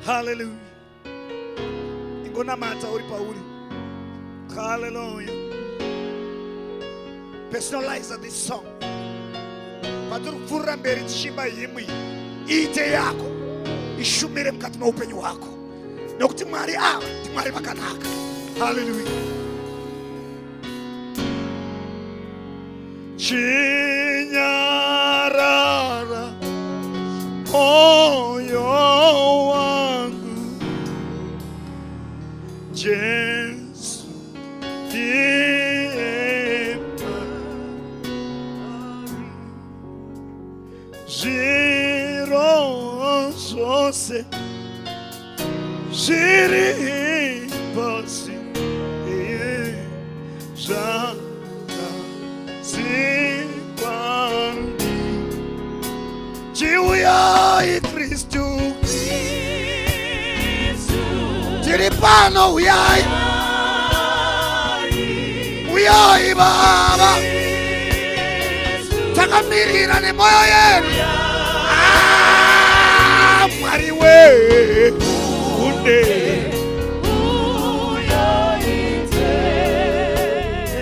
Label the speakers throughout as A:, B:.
A: Hallelujah. Ingonamata uri pauri. Hallelujah. Personalize this song. Paturu furra mberi tshimba yimwe. Ite yako ishumire mkati mwa upenyu wako. Nokuti Mwari ava ndi Mwari vakanaka. Hallelujah. Chinyarara moyo wangu Jesu ndiye ziro zose ziri pasi zaka zikwandi Chiuyai Kristu Tiripano uyai Uyai Baba Takamirira ne moyo yenu Mwari we Unde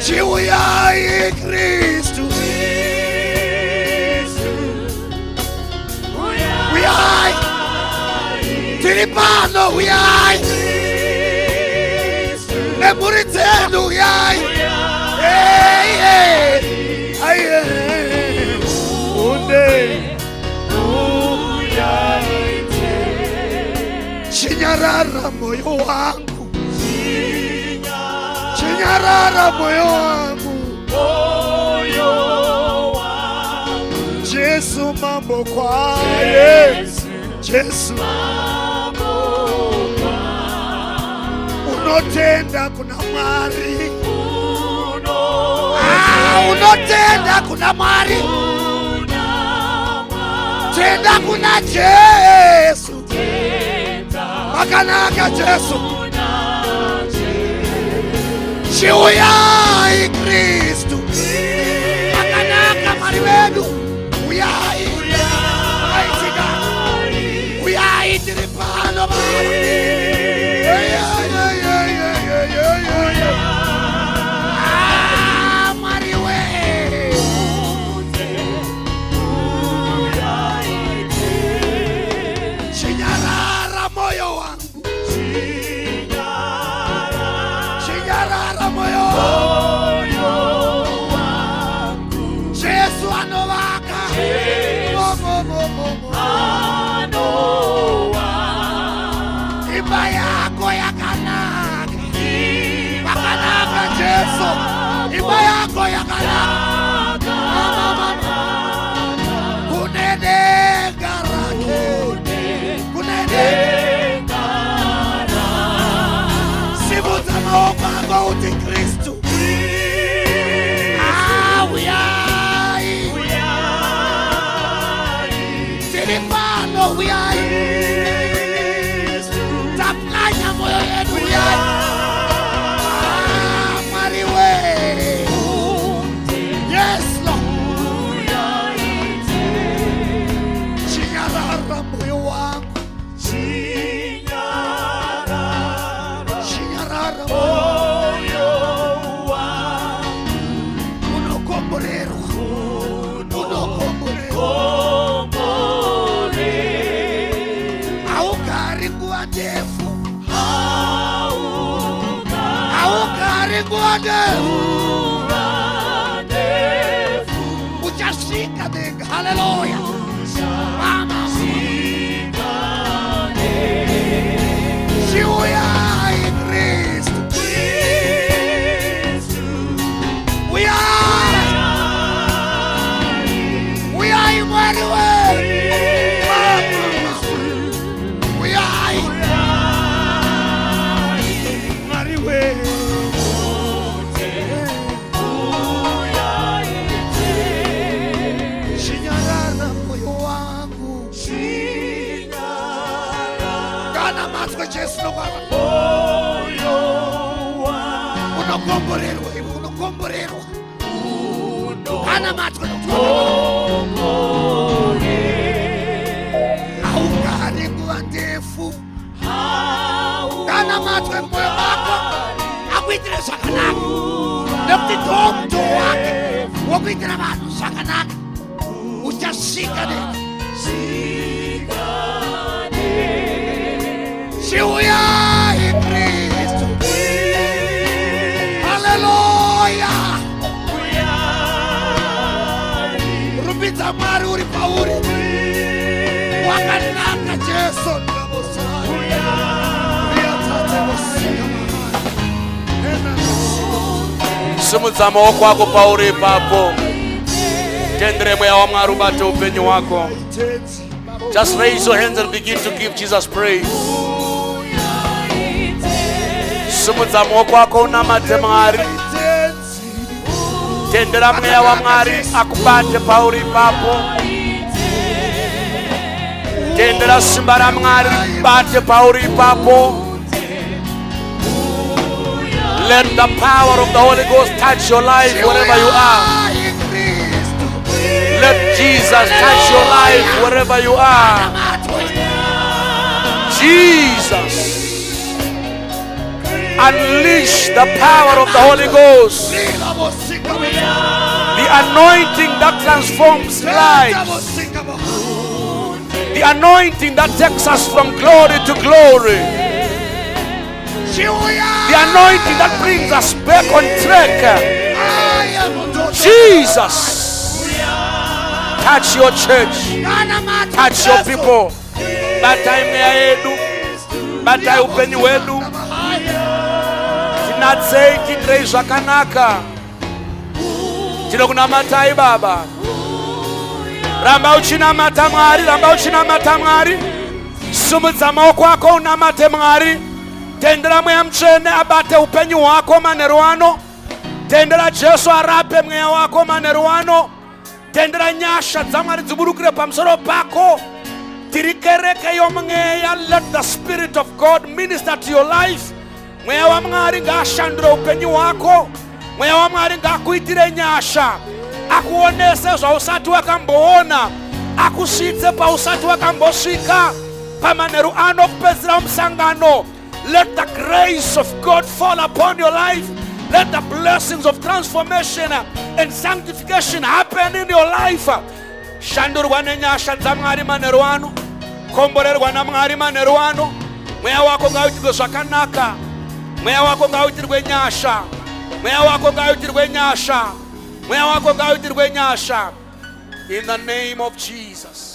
A: Chiuyai Kristu Uyai Tiripano uyai Nemuritendo uyai Unde Chinyarara moyo wangu Chinyarara moyo wangu Jesu mambo kwa Jesu unotenda kuna Mwari unotenda kuna Mwari tenda kuna Jesu makanaka Jesu Chiuyai Kristu makanaka Mwari wedu uyai uyai tiripano Baba Mwari we Chinyarara moyo wangu Chinyarara moyo wangu Jesu anovaka Imba yako yakanaka Wakanaka Jesu Imba yako yakanaka Kunene garake Kunene Sivuta maopango uti Kristu Uyai Tiripano uyai Tapkanya moyo yetu uyai Mwari we Yes Lord Chinyarara moyo wangu Chinyarara moyo wangu Unokomborerwa Haukari nguwa ndefu Haukari nguwa ndefu Uchashika denga Haleluya Mama Chiuyai Kristu Uyai Mwari we Mwari we Chinyarara moyo wangu Kana matwe Jesu no Baba Unokomborerwa Unokomborerwa Kana matwe Haukari nguwa ndefu akuitire zvakanaka nekuti ndomuto wake wokuitira vanhu zvakanaka. Uchasvika neni chiuyai Kristu. Haleluya. Rumbidza Mwari uri pauri. Wakanaka Jesu ndavosaya.
B: Simudza maoko ako pauri ipapo. Tendere mweya wa Mwari ubate upenyu wako. Just raise your hands and begin to give Jesus praise. Simudza maoko ako unamate Mwari. Tendera mweya wa Mwari akubate pauri ipapo. Tendera simba ra Mwari bate pauri ipapo. Let the power of the Holy Ghost touch your life wherever you are. Let Jesus touch your life wherever you are. Jesus. Unleash the power of the Holy Ghost. The anointing that transforms lives. The anointing that takes us from glory to glory. The anointing that brings us back on track. Jesus, touch your church, touch your people. Batai mea edu, batai upenyu wedu. Tinatsei tindrei zvakanaka. Tinokunamatai Baba. Ramba uchinamata Mwari, ramba uchinamata Mwari. Simudza maoko ako unamate Mwari. Tendera mweya mutsvene abate upenyu hwako manheru ano. Tendera Jesu arape mweya wako manheru ano. Tendera nyasha dzaMwari dziburukire pamusoro pako. Tiri kereke yomweya. Let the Spirit of God minister to your life. Mweya wa Mwari ngaashandure upenyu hwako. Mweya wa Mwari ngaakuitire nyasha. Akuonese zvausati wakamboona. Akusvitse pausati wakambosvika. Pamanheru ano kupedzisira musangano. Let the grace of God fall upon your life. Let the blessings of transformation and sanctification happen in your life. Shandurwa nenyasha dzaMwari manheru ano. Komborerwa naMwari manheru ano. Mweya wako ngauitirwe zvakanaka. Mweya wako ngauitirwe nyasha. Mweya wako ngauitirwe nyasha. Mweya wako ngauitirwe nyasha. In the name of Jesus.